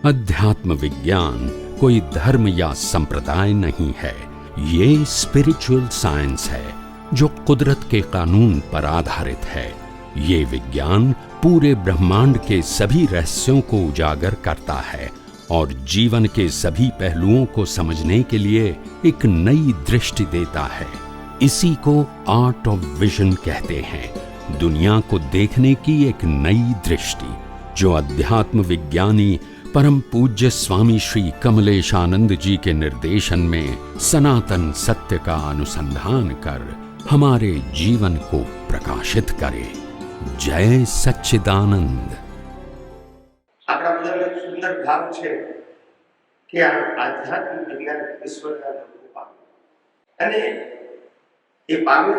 अध्यात्म विज्ञान कोई धर्म या संप्रदाय नहीं है, ये स्पिरिचुअल साइंस है जो कुदरत के कानून पर आधारित है। ये विज्ञान पूरे ब्रह्मांड के सभी रहस्यों को उजागर करता है और जीवन के सभी पहलुओं को समझने के लिए एक नई दृष्टि देता है। इसी को आर्ट ऑफ विजन कहते हैं, दुनिया को देखने की एक नई दृष्टि, जो अध्यात्म विज्ञानी परम पूज्य स्वामी श्री कमलेशानंद जी के निर्देशन में सनातन सत्य का अनुसंधान कर हमारे जीवन को प्रकाशित करे। जय सच्चिदानंद। આપણા બધાનો એક સુંદર ભાવ છે કે આ આધ્યાત્મિક વિજ્ઞાન વિશ્વના લોકો પામે અને એ પામે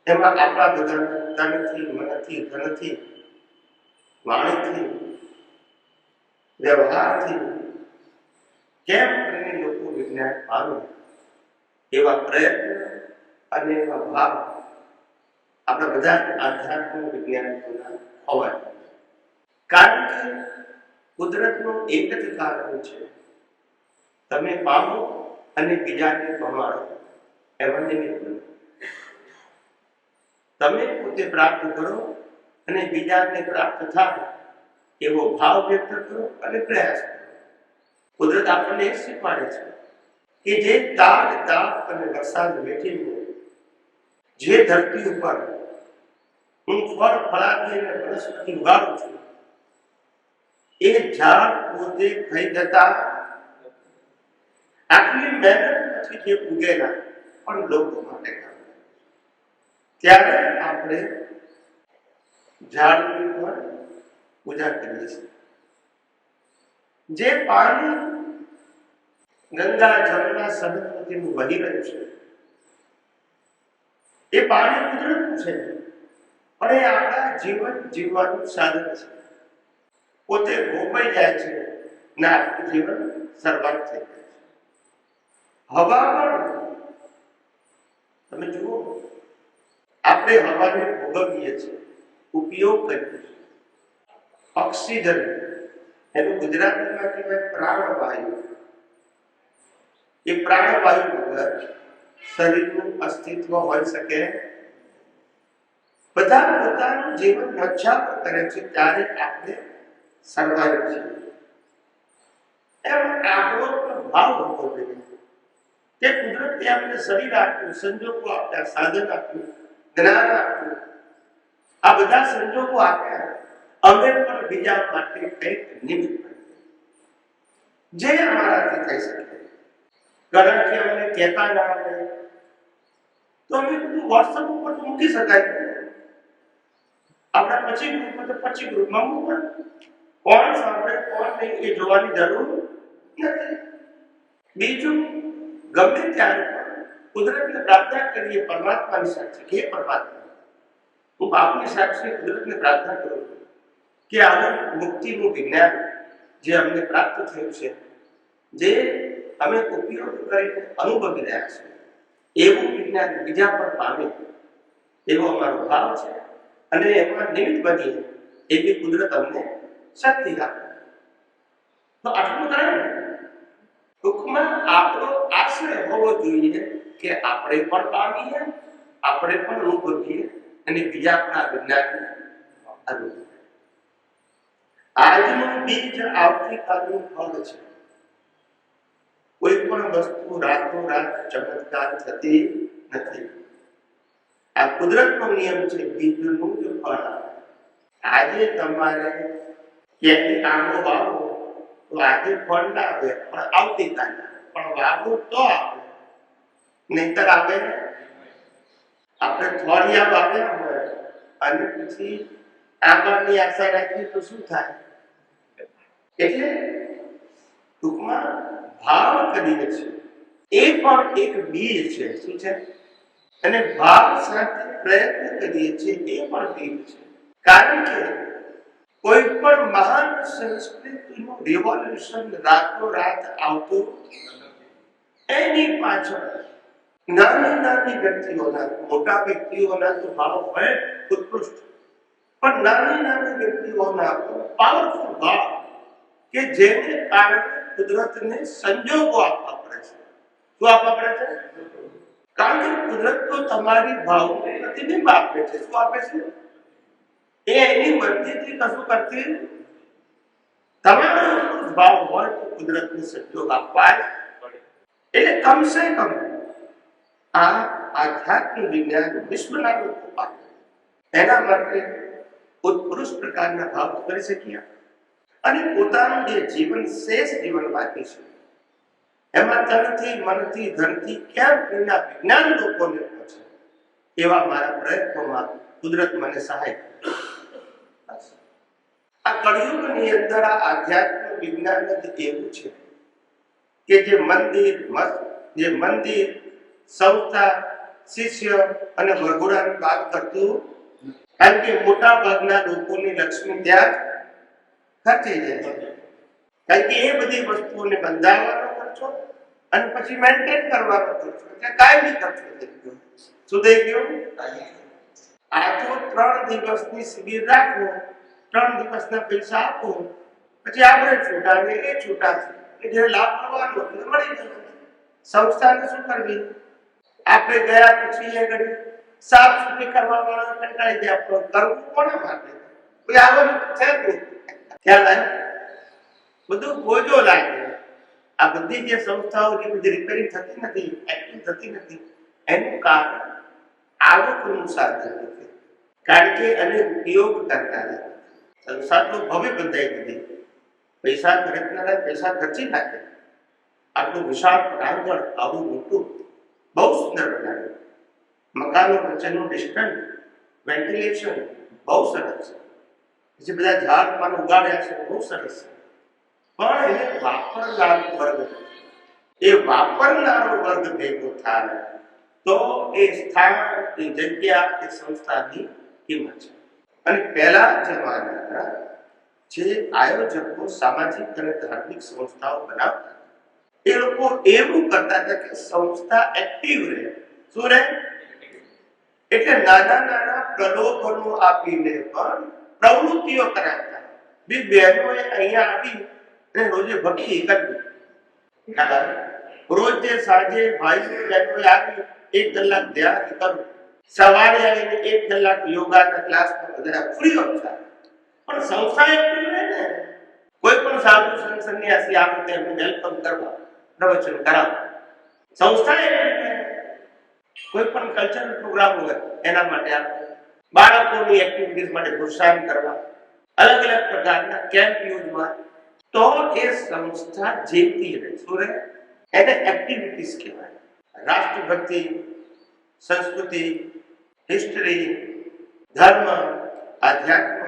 એમાં આપણા બધાના તનથી, મનથી, ધનથી, વાણીથી, વ્યવહારથી કેમ કરીને લોકો વિજ્ઞાન પામે એવા પ્રયત્ન અને એવા ભાવ આપણા બધા આધ્યાત્મિક વિજ્ઞાનીઓના હોવા જોઈએ। કારણ કે કુદરતનો એક જ કારણ છે, તમે પામો અને બીજાને પમાડો, એમાં નિમિત્ત બનો। તમે પોતે પ્રાપ્ત કરો અને બીજાને પ્રાપ્ત થાય એવો ભાવ વ્યક્ત કરો અને પ્રયાસ કરો। કુદરત આપણને એ શીખવાડે છે કે જે તાડ, તાપ અને વરસાદ વેઠીને જે ધરતી ઉપર હું ફળ, ફળાદી અને વનસ્પતિ ઉગાડું છું, એ ઝાડ પોતે થઈ જતા આટલી મહેનત પછી જે ઉગેલા પણ લોકો માટે કામ, ત્યારે આપણે ઝાડની પણ પૂજા કરીએ છીએ। જે પાણી ગંગા, જમના, સરસ્વતીનું વહી રહ્યું છે, એ પાણી કુદરતનું છે, પણ એ આપણા જીવન જીવવાનું સાધન છે। પોતે ગોપાઈ જાય છે ને આપણું જીવન સર્વાંગ થઈ જાય છે। હવા પણ તમે જુઓ, આપણે હવાને ભોગવીએ છીએ, ઉપયોગ કરીએ છીએ। ઓક્સિજન, એનું ગુજરાતીમાં કહેવાય પ્રાણવાયુ। એ પ્રાણવાયુ વગર શરીરનું અસ્તિત્વ હોઈ શકે। બધા પોતાનું જીવન રક્ષા કરે છે ત્યારે આપણે સર્વાઈવ છીએ। એમ આપણો પણ ભાવ હોવો જોઈએ કે કુદરતે આપણે શરીર આપ્યું, સંજોગો આપ્યા, સાધન આપ્યું, જ્ઞાન આપ્યું, આ બધા સંજોગો આપ્યા, અમે પણ બીજા માટે કંઈક નિમિત્ત બનીએ, જે અમારાથી થઈ શકે। ઘણાથી અમને કહેતા ના આવે તો અમે બધું વોટ્સઅપ ઉપર તો મૂકી શકાય, આપણા પછી ગ્રુપમાં તો પછી ગ્રુપમાં મૂકવા, કોણ સાંભળે કોણ નહીં એ જોવાની જરૂર નથી। બીજું, ગમે ત્યારે કુદરતને પ્રાર્થના કરીએ, પરમાત્માની સાક્ષી કે પરમાત્મા, હું બાપની સાક્ષી કુદરતને પ્રાર્થના કરું કે આનું મુક્તિનું વિજ્ઞાન જે અમને પ્રાપ્ત થયું છે, જે અમે ઉપયોગ કરીને અનુભવી રહ્યા છીએ, એવું વિજ્ઞાન બીજા પર પામે એવો અમારો ભાવ છે અને એમાં નિમિત્ત બનીએ એવી કુદરત અમને શક્તિ આપે। તો આટલું કરે ને, ટૂંકમાં આપણો આશ્રય હોવો જોઈએ કે આપણે પણ પામીએ, આપણે પણ અનુભવીએ અને બીજા પણ આ વિજ્ઞાનને અનુભવીએ। આજનું બીજ આવતીકાલનું ફળ છે। કોઈ પણ વસ્તુ રાતોરાત ચમત્કાર થતી નથી। આ કુદરતનો નિયમ છે, બીજનું જ ફળ આવે। આજે તમારે ક્યાંથી આંબો વાવો તો આજે ફળ ના આવે, પણ આવતીકાલે પણ વાવો તો આવે, નહીતર આવે। આપણે થોડિયા વાવ્યા હોય અને પછી આંબાની આશા રાખીએ તો શું થાય? એટલે ટૂંકમાં ભાવ કરીને છે, એ પણ એક બીજ છે। શું છે? અને ભાવ સાથે પ્રયત્ન કરીએ છીએ, એ પણ બીજ છે। કારણ કે કોઈ પણ મહાન સંસ્કૃતિનું રિવોલ્યુશન રાતોરાત આવતું એની પાછળ નાની નાની વ્યક્તિઓના, મોટા વ્યક્તિઓના તો ભાવ હોય ઉત્કૃષ્ટ, પણ નાની નાની વ્યક્તિઓના પાવરફુલ ભાવ કે જેને કારણે કુદરતને સંજોગો આપવા પડે છે. શું આપવા પડે છે? કારણ કે કુદરત તો તમારી ભાવનું પ્રતિબિંબ આપે છે. શું આપે છે? એ એની મરજીથી કશું કરતી. તમારો ભાવ હોય તો કુદરતને સંજોગ આપવા જ પડે. એટલે કમસે કમ આ આધ્યાત્મ વિજ્ઞાન વિશ્વના લોકો પાસે એના માટે ઉત્કૃષ્ટ પ્રકારના ભાવ કરી શકીએ અને પોતાનું જે જીવન શેષ જીવન બાકી છે એમાં તનથી મનથી ધનથી ક્યાં પ્રેરણા વિજ્ઞાન લોકોને પહોંચે એવા મારા પ્રયત્નોમાં કુદરત મને સહાય કરે. આ કળિયુગની અંદર આ આધ્યાત્મ વિજ્ઞાન જ એવું છે કે જે મંદિર સંસ્થા શિષ્ય અને વરઘોડાની વાત કરતું, કારણ કે મોટા ભાગના લોકોની લક્ષ્મી ત્યાં ખર્ચી જાય છે. કારણ કે એ બધી વસ્તુઓને બંધાવવાનો ખર્ચો અને પછી મેન્ટેન કરવાનો ખર્ચો એટલે કાયમી ખર્ચો થઈ ગયો. શું થઈ ગયો? આ તો 3 દિવસની શિબિર રાખો, 3 દિવસના પૈસા આપો, પછી આપણે છૂટા ને એ છૂટા છે જે લાભ મળવાનો મળી જશે. સંસ્થાને શું કરવી? આપણે ગયા પછી એ ઘડી સાફ સુથરી કરવા વાળા કંટાળી ગયા. કરવું કોના માટે? કોઈ આવવાનું છે જ નહીં. ખ્યાલ આવે? બધું બોજો લાગે. આ બધી જે સંસ્થાઓ જે બધી રિપેરિંગ થતી નથી, એક્ટિવ થતી નથી, એનું કારણ આવકનું સાધન નથી. કારણ કે એને ઉપયોગ કરતા નથી. સંસ્થા તો ભવ્ય બંધાઈ દીધી, પૈસા ખર્ચનારા પૈસા ખર્ચી નાખે. આટલું વિશાળ પ્રાંગણ, આવું મોટું, બહુ સુંદર બનાવ્યું. મકાનો વચ્ચેનું ડિસ્ટન્સ, વેન્ટિલેશન બહુ સરસ છે. પછી બધા ઝાડ પાન ઉગાડ્યા છે, બહુ સરસ છે. પણ એને વાપરનારો વર્ગ, એ વાપરનારો વર્ગ ભેગો થાય તો એ સ્થાન, એ જગ્યા, એ સંસ્થાની કિંમત છે. અને પહેલા જમાનાના જે આયોજકો સામાજિક અને ધાર્મિક સંસ્થાઓ બનાવતા, એ લોકો એવું કરતા હતા કે સંસ્થા એક્ટિવ રહે. શું રહે? એટલે નાના નાના પ્રલોભનો આપીને પણ પ્રવૃત્તિઓ કરાવતા. બી બહેનોએ અહીંયા આવી અને રોજે ભક્તિ કરવી. રોજે સાંજે ભાઈઓ બહેનોએ આવી 1 કલાક ધ્યાન કરવું. સવારે આવીને 1 કલાક યોગાના ક્લાસમાં બધા ફ્રી ઓફ ચાર્જ. પણ સંસ્થા એક્ટિવ રહે ને. કોઈ પણ સાધુ સંન્યાસી આવે તો એમને વેલકમ કરવા, પ્રવચન કરાવવા. સંસ્થા એક્ટિવ રહે. કોઈ પણ કલ્ચરલ પ્રોગ્રામ હોય એના માટે આપણે બાળકોની એક્ટિવિટીઝ માટે પ્રોત્સાહન કરવા, અલગ અલગ પ્રકારના કેમ્પ યોજવા, તો એ સંસ્થા જીવતી રહે. શું રહે? એને એક્ટિવિટીઝ કહેવાય. રાષ્ટ્રભક્તિ, સંસ્કૃતિ, હિસ્ટ્રી, ધર્મ, આધ્યાત્મ,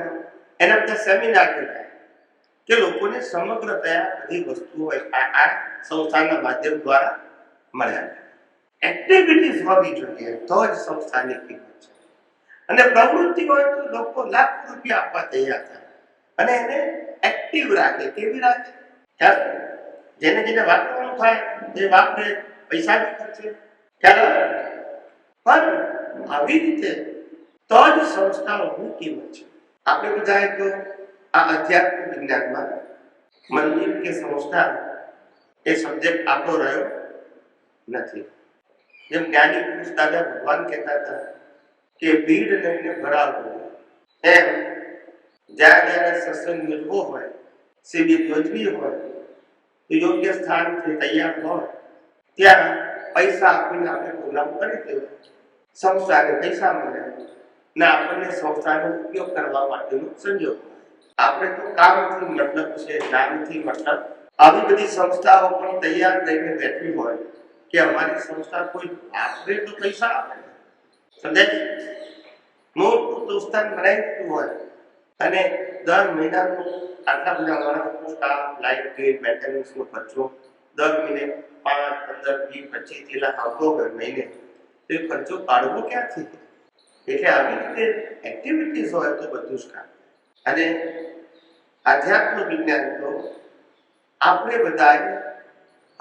એના બધા સેમિનાર કહેવાય કે લોકોને સમગ્રતયા બધી વસ્તુઓ આ સંસ્થાના માધ્યમ દ્વારા મળ્યા. એક્ટિવિટીઝ હોવી જોઈએ તો જ સંસ્થાની કિંમત છે. અને પ્રવૃત્તિ હોય તો લોકો લાખ રૂપિયા આપવા તૈયાર થાય અને એને એક્ટિવ રાખે. કેવી રાખે? જેને જેને વાપરવાનું થાય જે વાપરે, પૈસા બી ખર્ચે. પણ આવી રીતે તો જ સંસ્થાઓની કિંમત છે. આપણે બધાએ તો આ અધ્યાત્મ વિજ્ઞાનમાં મંદિર કે સંસ્થા એ સબ્જેક્ટ આપણો રહ્યો નથી. જેમ જ્ઞાની પુરુષ દાદા ભગવાન કહેતા હતા કે ભીડ લઈને ભરાવો, એમ જ્યાં જ્યારે સત્સંગ યોજવો હોય, શિબિર યોજવી હોય તો યોગ્ય સ્થાનથી તૈયાર હોય ત્યાં પૈસા આપીને આપણે પ્રોગ્રામ કરી દેવો. સંસ્થાને પૈસા મળે ને આપણને સંસ્થાનો ઉપયોગ કરવા માટેનો સંજોગ. આપણે તો કામથી મતલબ છે, જ્ઞાનથી મતલબ. આવી બધી સંસ્થાઓ પણ તૈયાર રહીને બેઠી હોય કે અમારી સંસ્થા કોઈ વાપરે તો પૈસા આપે. સમજાય? મોટું દોસ્તાન બનાવી દીધું હોય અને દર મહિનાનું આટલા બધા માણસનો સ્ટાફ, લાઇટ બિલ, મેન્ટેનન્સનો ખર્ચો દર મહિને 5, 15, 20, 25 લાખ આવતો હોય મહિને, તો એ ખર્ચો કાઢવો ક્યાંથી? એટલે આવી રીતે એક્ટિવિટીઝ હોય તો બધું જ કામ. અને આધ્યાત્મ વિજ્ઞાન તો આપણે બધાએ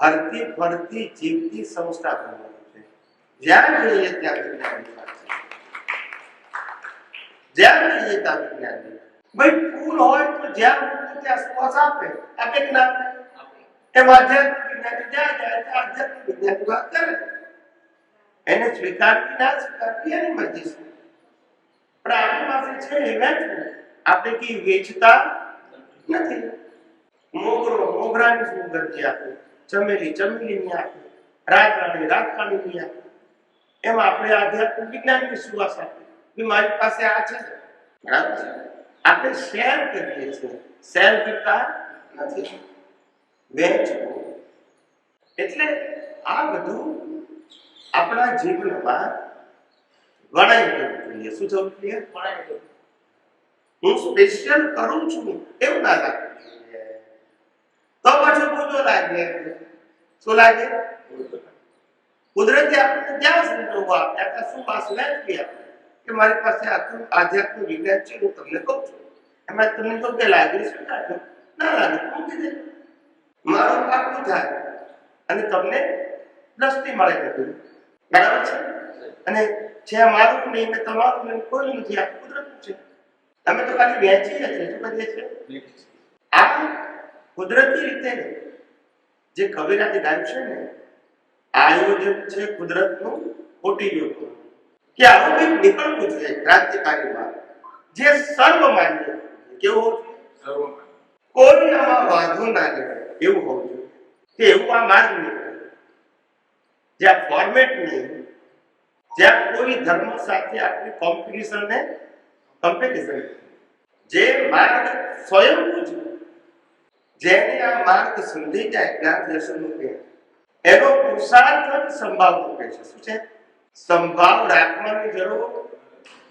હરતી ફરતી જીવતી સંસ્થા બનવાની છે. જ્યાં જઈએ ત્યાં વિજ્ઞાન, જ્યાં જઈએ ત્યાં વિજ્ઞાન. ભાઈ ફૂલ હોય તો જ્યાં મૂકો ત્યાં શ્વાસ આપે કે ના આપે? એમ આધ્યાત્મિક વિજ્ઞાન જ્યાં જાય ત્યાં આધ્યાત્મિક વિજ્ઞાનની વાત કરે. એને સ્વીકારવી ના સ્વીકારવી એની મરજી છે. પણ આપણી પાસે છે એ વેચવું. આપણે કઈ વેચતા નથી. મોગરો મોગરાની સુગંધી આપે, ચમેલી ચમેલીની આપે, રાતરાણી રાતરાણીની આપે. એમ આપણે આધ્યાત્મિક વિજ્ઞાનની સુવાસ આપે કે મારી પાસે આ છે. બરાબર છે? આપણે શેર કરીએ છીએ, શેર કરતા નથી. વેચવું એટલે આ બધું આપણા જીવનમાં વણાઈ જવું જોઈએ. શું થવું જોઈએ? વણાઈ જવું. હું સ્પેશિયલ કરું છું એવું ના લાગવું જોઈએ. તો પાછું બોજો લાગે. શું લાગે? કુદરતે આપણને ત્યાં સંજોગો આપ્યા હતા. શું પાસ વેચવી આપણે કે મારી પાસે આખું આધ્યાત્મિક વિજ્ઞાન છે, હું તમને કહું છું. એમાં તમને તો કે લાગે સ્વીકારજો, ના લાગે મૂકી દે. મારું પાકું થાય અને તમને દ્રષ્ટિ મળે નથી. બરાબર છે? અને જે મારું નહીં ને તમારું નહીં, કોઈ નથી. આ કુદરતનું છે. અમે તો ખાલી વેચીએ છીએ. શું કરીએ છીએ? આ કુદરતી રીતે જે કબીરાથી ગાયું છે ને, આયોજન છે કુદરતનું ખોટી યુગ કે આવું કંઈક નીકળવું જોઈએ ક્રાંતિકારીમાં જે સર્વમાન્ય. કેવું હોવું જોઈએ? કોઈ આમાં વાંધો ના લેવાય એવું હોવું જોઈએ. કે એવું આ માર્ગ નીકળે જ્યાં ફોર્મેટ નહીં, જ્યાં કોઈ ધર્મ સાથે આપણી કોમ્પિટિશન, જે માર્ગ સ્વયંભૂ છે, જેને આ માર્ગ સમજી જાય જ્ઞાન દર્શનનું કે એનો પુરુષાર્થ જ સંભાવ મૂકે છે. શું છે? સંભાવ રાખવાની જરૂર.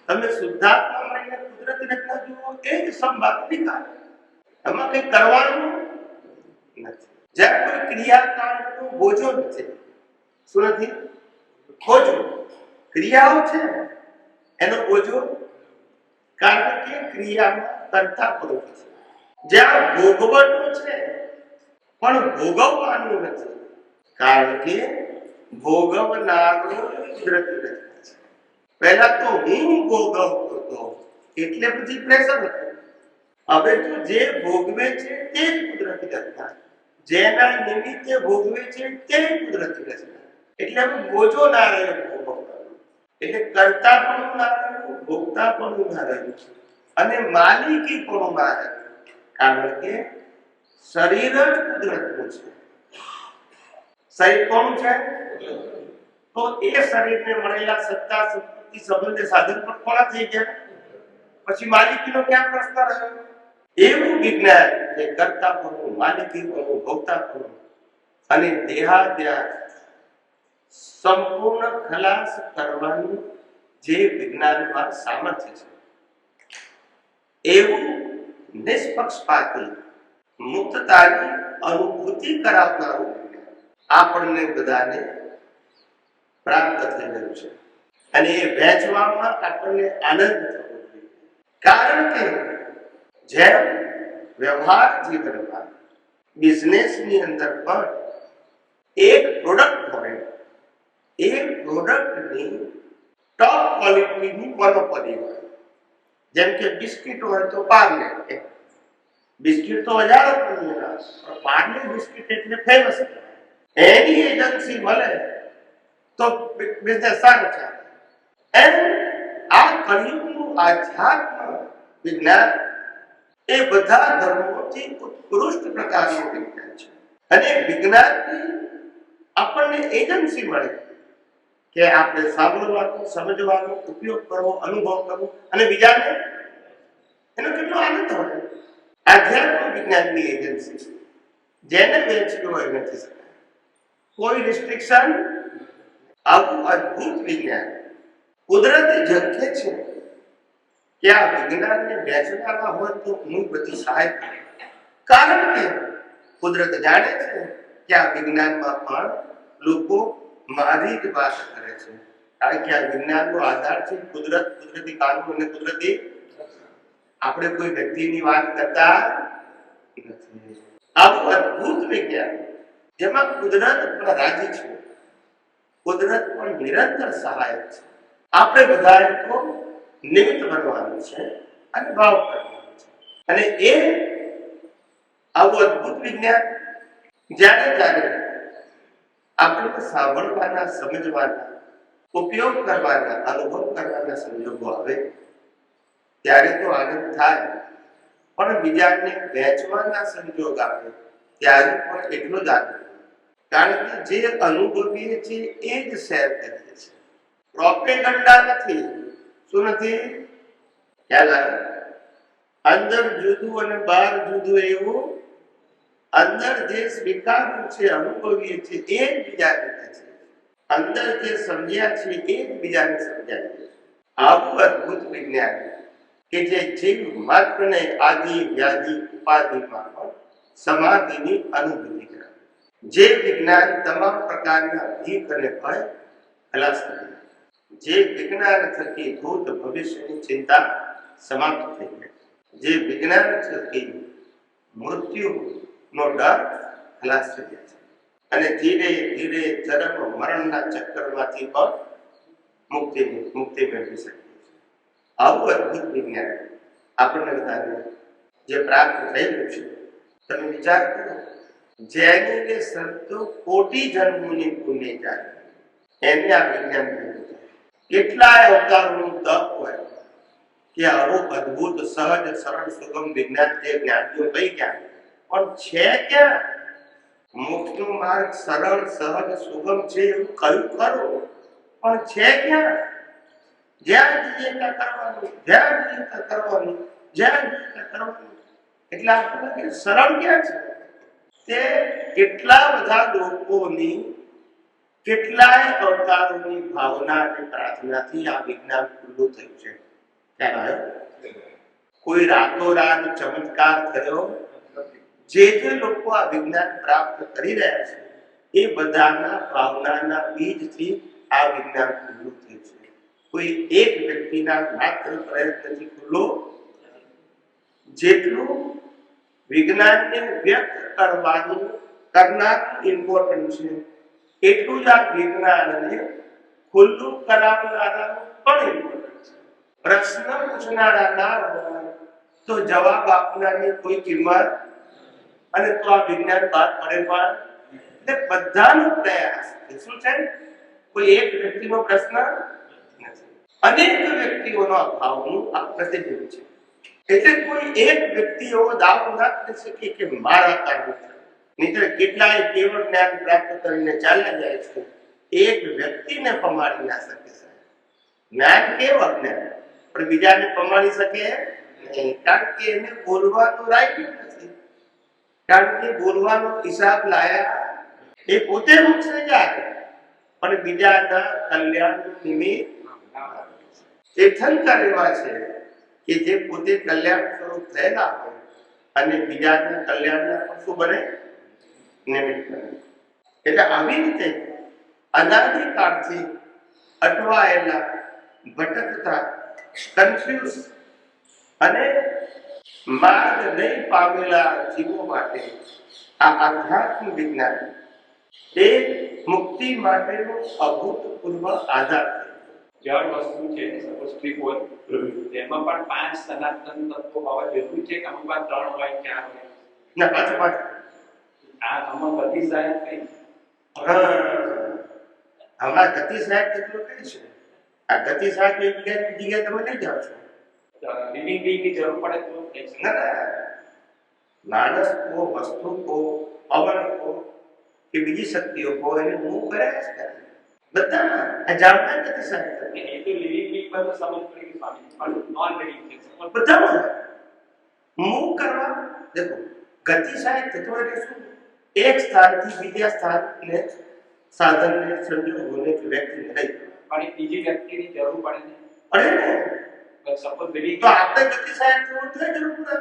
તમે શુદ્ધાત્મા મળીને કુદરતી રચના જુઓ, એ જ સંભાવ નિકાલ. એમાં કંઈ કરવાનું નથી. જ્યાં કોઈ ક્રિયાકાંડનો બોજો નથી. શું નથી? બોજો. ક્રિયાઓ છે એનો બોજો, કારણ કે ક્રિયામાં કરતા પુરુષ છે. જ્યાં ભોગવટો છે પણ ભોગવવાનું નથી, કારણ કે ભોગવનારો કુદરતી રચના છે. પહેલા તો હું ભોગવતો હતો એટલે પછી પ્રેશર હતું. હવે તો જે ભોગવે છે તે જ કુદરતી રચના, જેના નિમિત્તે ભોગવે છે તે કુદરતી રચના. એટલે બોજો ના રહ્યો ભોગવવાનો. એટલે કરતા પણ ના રહ્યું, ભોગતા પણ ના રહ્યું અને માલિકી પણ ના રહ્યું. કારણ કે શરીર જ કુદરતનું છે. શરીર કોણ છે? તો એ શરીરને મળેલા સત્તા સંપત્તિ સંબંધ સાધન પણ કોના થઈ ગયા? પછી માલિકીનો ક્યાં પ્રશ્ન રહ્યો? એવું વિજ્ઞાન જે કરતા પણ માલિકી પણ ભોગતા પણ અને દેહાદ્યાસ સંપૂર્ણ ખલાસ કરવાનું જે વિજ્ઞાનમાં સામર્થ્ય છે, એવું નિષ્પક્ષપાતી મુક્તતાની અનુભૂતિ કરાવનારું આપણને બધાને પ્રાપ્ત થઈ ગયું છે. અને એ વહેંચવામાં આપણને આનંદ થવો જોઈએ. કારણ કે જેમ વ્યવહાર જીવનમાં બિઝનેસની અંદર પણ એક પ્રોડક્ટ હોય, એ પ્રોડક્ટની ટોપ ક્વોલિટીની મોનોપોલી હોય. જેમ કે બિસ્કિટ હોય તો પાર્લે. બિસ્કિટ તો હજારો પણ પાર્લે બિસ્કિટ એટલે ફેમસ. એની એજન્સી મળે તો બિઝનેસ સારો ચાલે. એમ આ કળિયુગનું આધ્યાત્મ વિજ્ઞાન એ બધા ધર્મોથી ઉત્કૃષ્ટ પ્રકારનું વિજ્ઞાન છે. અને વિજ્ઞાનની આપણને એજન્સી મળે કે આપણે સાંભળવાનું, સમજવાનો, ઉપયોગ કરવો, અનુભવ કરવો અને બીજાને એનો કેટલો આનંદ હોય. આધ્યાત્મ વિજ્ઞાનની એજન્સી છે, જેને વેચવું હોય નથી શકાય. કોઈ રિસ્ટ્રિક્શન. આવું અદ્ભુત વિજ્ઞાન કુદરતે ઝંખે છે કે આ વિજ્ઞાનને વેચવાના હોય તો હું બધી સહાય કરું. કારણ કે કુદરત જાણે છે કે આ વિજ્ઞાનમાં પણ લોકો મારી જ વાત કરે છે. કારણ કે આ વિજ્ઞાનનો આધાર છે કુદરત, કુદરતી કાનૂન અને કુદરતી. આપણે કોઈ વ્યક્તિની વાત કરતા નથી. આવું અદ્ભુત વિજ્ઞાન જેમાં કુદરત પણ રાજી છે, કુદરત પણ નિરંતર સહાયક છે. આપણે બધાએ તો નિમિત્ત બનવાનું છે અને ભાવ કરવાનો છે. અને એ આવું અદ્ભુત વિજ્ઞાન જ્યારે આપણે સાંભળવાના, સમજવાના, ઉપયોગ કરવાના, અનુભવ કરવાના સંજોગો આવે ત્યારે તો આનંદ થાય, પણ બીજાને વહેંચવાના સંજોગ આવે ત્યારે પણ એટલો જ આનંદ, કારણ કે જે અનુભવીએ છીએ એ જ શેર કરીએ છીએ. પ્રોપેગન્ડા નથી. શું નથી? ખ્યાલ આવે? અંદર જુદું અને બહાર જુદું એવું અંદર જે સ્વીકાર્યું છે, અનુભવીએ છીએ એ જ બીજાને કહે છે. અંદર જે સમજ્યા છે એ જ બીજાને સમજાવીએ છીએ. આવું અદ્ભુત વિજ્ઞાન કે જે જીવ માત્રને આદિ વ્યાધિ ઉપાધિમાં પણ સમાધિની અનુભૂતિ કરે, જે વિજ્ઞાન તમામ પ્રકારના ભીખ અને ભય ખલાસ કરે, જે વિજ્ઞાન થકી ભૂત ભવિષ્યની ચિંતા સમાપ્ત થઈ જાય, જે વિજ્ઞાન થકી મૃત્યુનો ડર ખલાસ થઈ જાય છે અને ધીરે ધીરે જન્મ મરણના ચક્કરમાંથી પણ મુક્તિ મેળવી શકીએ છીએ. આવું અદ્ભુત વિજ્ઞાન આપણને બધાને જે પ્રાપ્ત થયેલું છે, તમે વિચાર કરો, જેની કે સંતો કોટી જન્મોની પુણ્ય જાય એને આ વિજ્ઞાન મળ્યું છે. કેટલાય અવતારોનું તપ હોય કે આવું અદ્ભુત સહજ સરળ સુગમ વિજ્ઞાન જે જ્ઞાનીઓ કઈ ગયા પણ છે ક્યાં? મોક્ષનો માર્ગ સરળ સહજ સુગમ છે એવું કહ્યું ખરું, પણ છે ક્યાં? જ્યાં જઈએ ત્યાં કરવાનું, જ્યાં જઈએ ત્યાં કરવાનું, જ્યાં જઈએ ત્યાં કરવાનું. એટલે આપણને સરળ ક્યાં છે? તે કેટલા બધા લોકોની કેટલાય અવતારોની ભાવના અને પ્રાર્થનાથી આ વિજ્ઞાન ખુલ્લું થયું છે. કોઈ રાતોરાત ચમત્કાર થયો. જે લોકો આ વિજ્ઞાન પ્રાપ્ત કરી રહ્યા છે એ બધાના ભાવનાના બીજથી આ વિજ્ઞાન ખુલ્લું થયું છે. કોઈ એક વ્યક્તિના માત્ર પ્રયત્નથી ખુલ્લું. જેટલું વિજ્ઞાનને વ્યક્ત કરવાનું કરનારું ઇમ્પોર્ટન્ટ છે, એટલું જ આ વિજ્ઞાનને ખુલ્લું કરાવનારાનું પણ ઇમ્પોર્ટન્ટ છે. પ્રશ્ન પૂછનારા ના હોય તો જવાબ આપનારની કોઈ કિંમત, અને તો આ વિજ્ઞાન બહાર પડે પણ એટલે બધાનો પ્રયાસ શું છે? કોઈ એક વ્યક્તિનો પ્રશ્ન નથી, અનેક વ્યક્તિઓનો અભાવનું આ પ્રતિબિંબ છે. એટલે કોઈ એક વ્યક્તિ એવો દાવો ના કરી શકે કે મારા કારણે નહીંતર કેટલાય કેવળ જ્ઞાન પ્રાપ્ત કરીને ચાલ્યા જાય છે, એક વ્યક્તિને પમાડી ના શકે. જ્ઞાન કેવું જ્ઞાન પણ બીજાને પમાડી શકે નહીં, કારણ કે એને બોલવાનું રાઈટ નથી, કારણ કે બોલવાનો હિસાબ લાયા એ પોતે મોક્ષે જાય પણ બીજાના કલ્યાણનું નિમિત્ત તીર્થંકર એવા છે કે જે પોતે કલ્યાણ સ્વરૂપ થયેલા હોય અને બીજાના કલ્યાણના પણ શું બને? નિમિત્ત બને. એટલે આવી રીતે અનાદિકાળથી અટવાયેલા, ભટકતા, કન્ફ્યુઝ અને માર્ગ નહીં પામેલા જીવો માટે આ આધ્યાત્મ વિજ્ઞાન એ મુક્તિ માટેનો અભૂતપૂર્વ આધાર છે. જળ વસ્તુ છે, સપોઝ ત્રિકોણ, તેમાં પણ 5 સનાતન તત્વો હોવા જરૂરી છે કે અમુક વાર 3 હોય, 4 હોય? ના, પાંચ. આ આમાં બધી સાહેબ કઈ હમણાં ગતિ સાહેબ કેટલું કઈ છે? આ ગતિ સાહેબ એક જગ્યાએ તમે લઈ જાઓ છો. લિવિંગ બીંગની જરૂર પડે તો માણસ કો, વસ્તુ કો, પવન કો કે બીજી શક્તિઓ કો એને મૂવ કરે જ કરે બધામાં. આ જાણતા ગતિ સાહેબ એ તો લિવિંગ બીંગ પર તો સમજ પડી સ્વામી, પણ નોન લિવિંગ છે બધામાં મૂવ કરવા. દેખો, ગતિ સાહેબ તત્વ એટલે શું? એક સ્થાનથી બીજા સ્થાનને સાધનને સંજોગોને વ્યક્તિને લઈ પણ એ બીજી વ્યક્તિની જરૂર પડે ને. પડે ને. સપોઝ લિવિંગ તો આપણે ગતિ સાહેબ તો થઈ જરૂર પડે.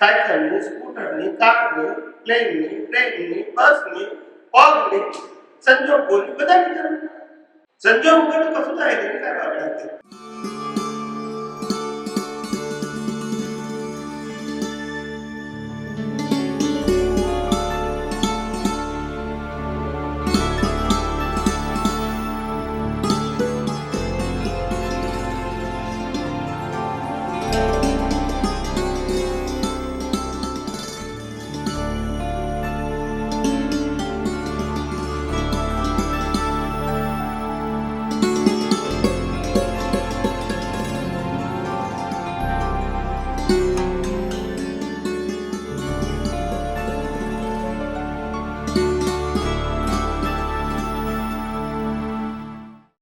સાયકલની, સ્કૂટરની, કારની, પ્લેનની, ટ્રેનની, બસની, પગની, સંજોગોની બધાની જરૂર પડે. સંજોગ વગર તો કશું થાય નહીં.